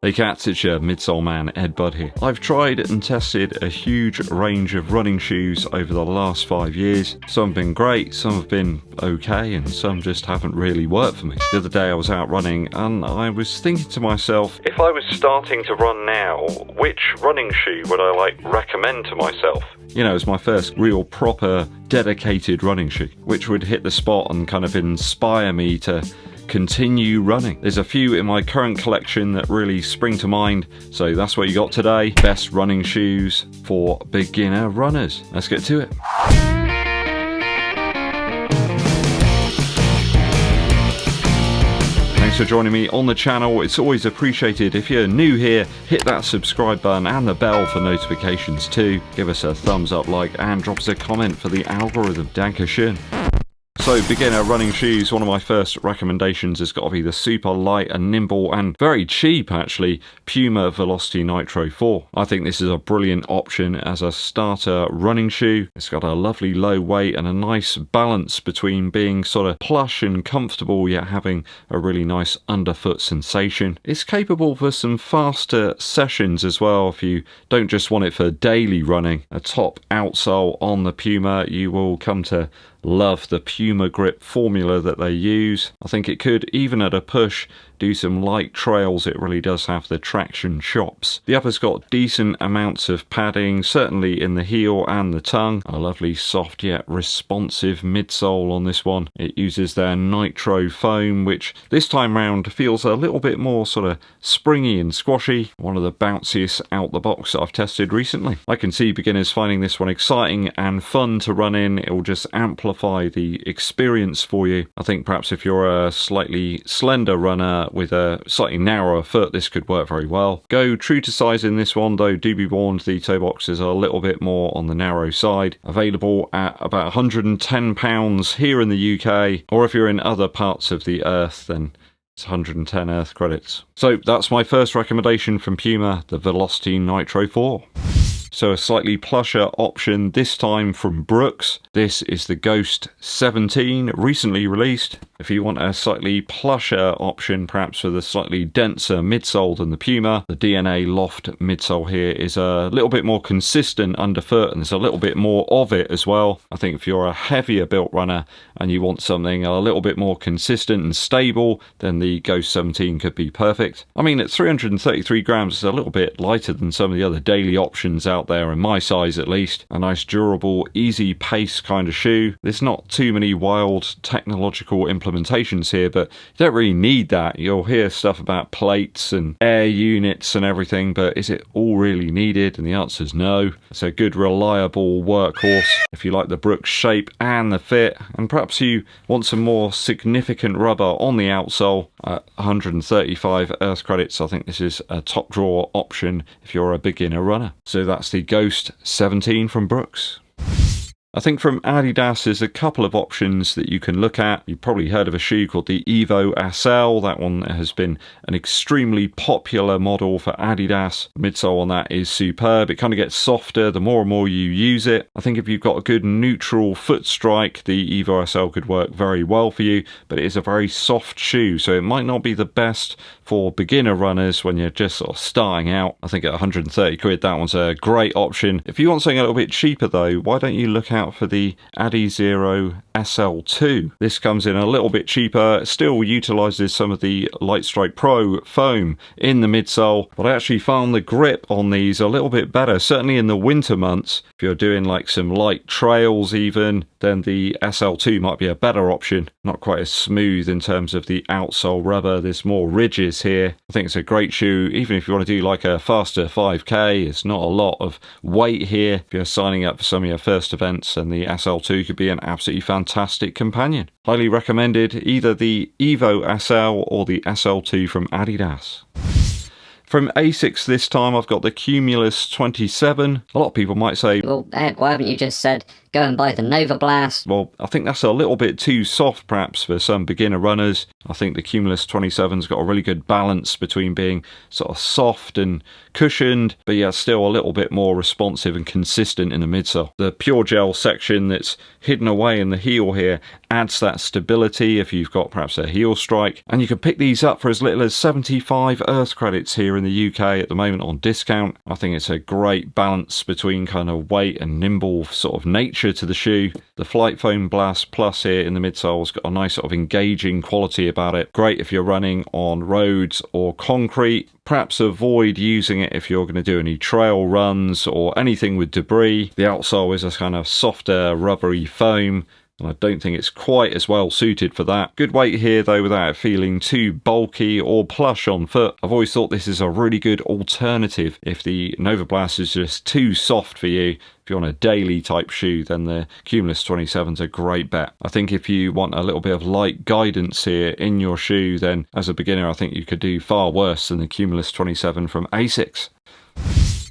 Hey cats, it's your midsole man EDDBUD here. I've tried and tested a huge range of running shoes over the last 5 years. Some have been great, some have been okay, and some just haven't really worked for me. The other day I was out running and I was thinking to myself, if I was starting to run now, which running shoe would I recommend to myself? You know, as my first real proper dedicated running shoe, which would hit the spot and kind of inspire me to continue running. There's a few in my current collection that really spring to mind, so that's what you got today. Best running shoes for beginner runners. Let's get to it. Thanks for joining me on the channel. It's always appreciated. If you're new here, hit that subscribe button and the bell for notifications too. Give us a thumbs up, like, and drop us a comment for the algorithm. Dankeschön. So, beginner running shoes, one of my first recommendations has got to be the super light and nimble and very cheap actually, Puma Velocity Nitro 4. I think this is a brilliant option as a starter running shoe. It's got a lovely low weight and a nice balance between being sort of plush and comfortable yet having a really nice underfoot sensation. It's capable for some faster sessions as well if you don't just want it for daily running. A top outsole on the Puma, you will come to love the Puma grip formula that they use. I think it could, even at a push, do some light trails. It really does have the traction chops. The upper's got decent amounts of padding, certainly in the heel and the tongue. A lovely soft yet responsive midsole on this one. It uses their Nitro foam, which this time round feels a little bit more sort of springy and squashy. One of the bounciest out the box that I've tested recently. I can see beginners finding this one exciting and fun to run in. It will just amplify the experience for you. I think perhaps if you're a slightly slender runner with a slightly narrower foot, this could work very well. Go true to size in this one though. Do be warned, the toe box is a little bit more on the narrow side. Available at about £110 here in the UK, or if you're in other parts of the earth, then it's 110 Earth credits. So that's my first recommendation from Puma, the Velocity Nitro 4. So a slightly plusher option, this time from Brooks. This is the Ghost 17, recently released. If you want a slightly plusher option, perhaps with a slightly denser midsole than the Puma, the DNA Loft midsole here is a little bit more consistent underfoot, and there's a little bit more of it as well. I think if you're a heavier built runner and you want something a little bit more consistent and stable, then the Ghost 17 could be perfect. I mean, at 333 grams, it's a little bit lighter than some of the other daily options out there, in my size at least. A nice durable, easy pace kind of shoe. There's not too many wild technological implementations here, but you don't really need that. You'll hear stuff about plates and air units and everything, but is it all really needed? And the answer is no. It's a good, reliable workhorse if you like the Brooks shape and the fit, and perhaps you want some more significant rubber on the outsole. At 135 Earth credits, I think this is a top drawer option if you're a beginner runner. So that's the Ghost 17 from Brooks. I think from Adidas there's a couple of options that you can look at. You've probably heard of a shoe called the Evo SL. That one has been an extremely popular model for Adidas. The midsole on that is superb. It kind of gets softer the more and more you use it. I think if you've got a good neutral foot strike, the Evo SL could work very well for you, but it is a very soft shoe, so it might not be the best for beginner runners when you're just sort of starting out. I think at 130 quid, that one's a great option. If you want something a little bit cheaper though, why don't you look out for the ADIZERO SL2. This comes in a little bit cheaper, still utilizes some of the Lightstrike Pro foam in the midsole, but I actually found the grip on these a little bit better, certainly in the winter months. If you're doing like some light trails even, then the SL2 might be a better option. Not quite as smooth in terms of the outsole rubber, there's more ridges here. I think it's a great shoe, even if you want to do like a faster 5k, it's not a lot of weight here. If you're signing up for some of your first events, and the SL2 could be an absolutely fantastic companion. Highly recommended, either the Evo SL or the SL2 from Adidas. From ASICS this time I've got the Cumulus 27. A lot of people might say, well, heck, why haven't you just said go and buy the Nova Blast. Well, I think that's a little bit too soft perhaps for some beginner runners. I think the Cumulus 27's got a really good balance between being sort of soft and cushioned, but yeah, still a little bit more responsive and consistent in the midsole. The pure gel section that's hidden away in the heel here adds that stability if you've got perhaps a heel strike, and you can pick these up for as little as 75 Earth credits here in the UK at the moment on discount. I think it's a great balance between kind of weight and nimble sort of nature to the shoe. The Flight Foam Blast Plus here in the midsole's got a nice sort of engaging quality about it. Great if you're running on roads or concrete. Perhaps avoid using it if you're going to do any trail runs or anything with debris. The outsole is a kind of softer rubbery foam, and I don't think it's quite as well suited for that. Good weight here though without it feeling too bulky or plush on foot. I've always thought this is a really good alternative if the Nova Blast is just too soft for you. If you're on a daily type shoe, then the Cumulus 27's a great bet. I think if you want a little bit of light guidance here in your shoe, then as a beginner I think you could do far worse than the Cumulus 27 from ASICS.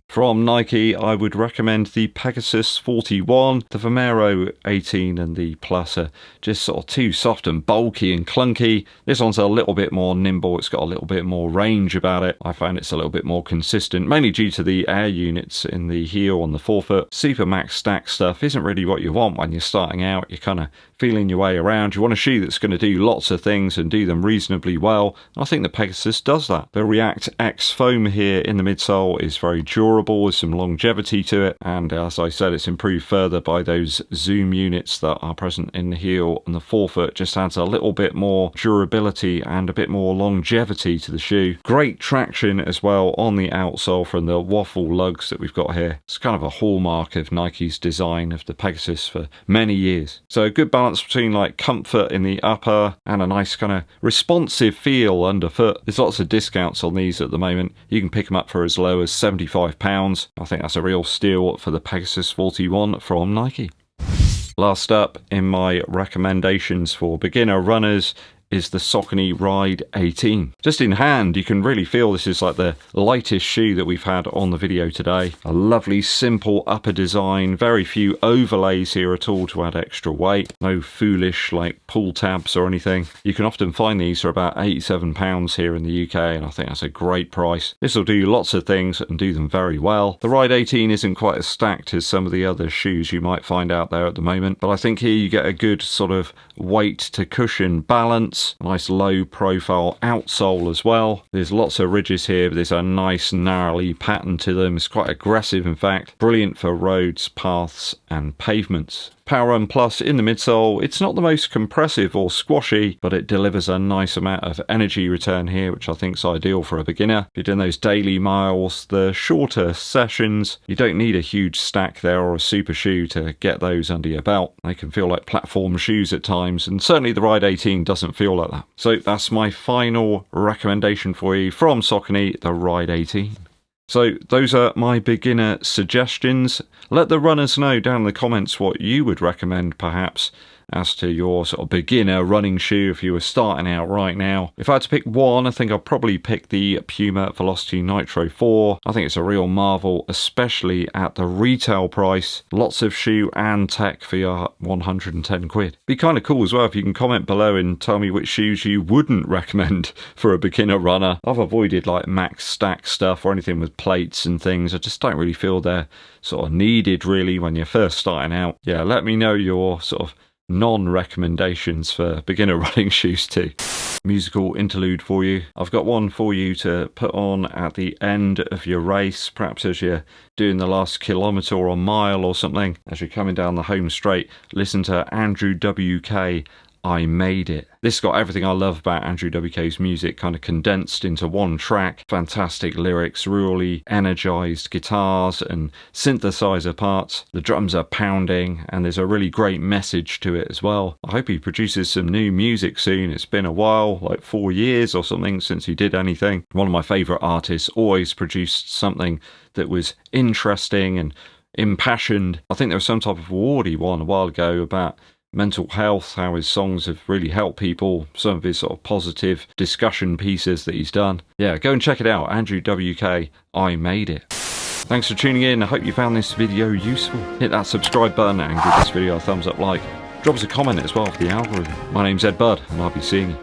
From Nike, I would recommend the Pegasus 41. The Vomero 18 and the Plus are just sort of too soft and bulky and clunky. This one's a little bit more nimble. It's got a little bit more range about it. I find it's a little bit more consistent, mainly due to the air units in the heel on the forefoot. Super max stack stuff isn't really what you want when you're starting out. You're kind of feeling your way around. You want a shoe that's going to do lots of things and do them reasonably well. I think the Pegasus does that. The React X foam here in the midsole is very durable with some longevity to it, and as I said, it's improved further by those zoom units that are present in the heel and the forefoot. Just adds a little bit more durability and a bit more longevity to the shoe. Great traction as well on the outsole from the waffle lugs that we've got here. It's kind of a hallmark of Nike's design of the Pegasus for many years. So a good balance between like comfort in the upper and a nice kind of responsive feel underfoot. There's lots of discounts on these at the moment. You can pick them up for as low as £75. I think that's a real steal for the Pegasus 41 from Nike. Last up in my recommendations for beginner runners is the Saucony Ride 18. Just in hand, you can really feel this is like the lightest shoe that we've had on the video today. A lovely simple upper design, very few overlays here at all to add extra weight. No foolish like pull tabs or anything. You can often find these for about £87 here in the UK, and I think that's a great price. This will do lots of things and do them very well. The Ride 18 isn't quite as stacked as some of the other shoes you might find out there at the moment, but I think here you get a good sort of weight to cushion balance. Nice low profile outsole as well. There's lots of ridges here, but there's a nice gnarly pattern to them. It's quite aggressive in fact. Brilliant for roads, paths and pavements. Power Run Plus in the midsole. It's not the most compressive or squashy, but it delivers a nice amount of energy return here, which I think is ideal for a beginner. If you're doing those daily miles, the shorter sessions, you don't need a huge stack there or a super shoe to get those under your belt. They can feel like platform shoes at times, and certainly the Ride 18 doesn't feel like that. So that's my final recommendation for you from Saucony, the Ride 18. So those are my beginner suggestions. Let the runners know down in the comments what you would recommend perhaps as to your sort of beginner running shoe if you were starting out right now. If I had to pick one, I think I'd probably pick the Puma Velocity Nitro 4. I think it's a real marvel, especially at the retail price. Lots of shoe and tech for your 110 quid. Be kind of cool as well if you can comment below and tell me which shoes you wouldn't recommend for a beginner runner. I've avoided like max stack stuff or anything with plates and things. I just don't really feel they're sort of needed really when you're first starting out. Yeah, let me know your sort of non-recommendations for beginner running shoes too. Musical interlude for you. I've got one for you to put on at the end of your race, perhaps as you're doing the last kilometre or mile or something. As you're coming down the home straight, listen to Andrew WK, I Made It. This got everything I love about Andrew WK's music kind of condensed into one track. Fantastic lyrics, really energised guitars and synthesizer parts. The drums are pounding and there's a really great message to it as well. I hope he produces some new music soon. It's been a while, like 4 years or something since he did anything. One of my favourite artists, always produced something that was interesting and impassioned. I think there was some type of award he won a while ago about mental health, how his songs have really helped people, some of his sort of positive discussion pieces that he's done. Yeah, go and check it out. Andrew WK, I Made It. Thanks for tuning in. I hope you found this video useful. Hit that subscribe button and give this video a thumbs up like. Drop us a comment as well for the algorithm. My name's Ed Bud, and I'll be seeing you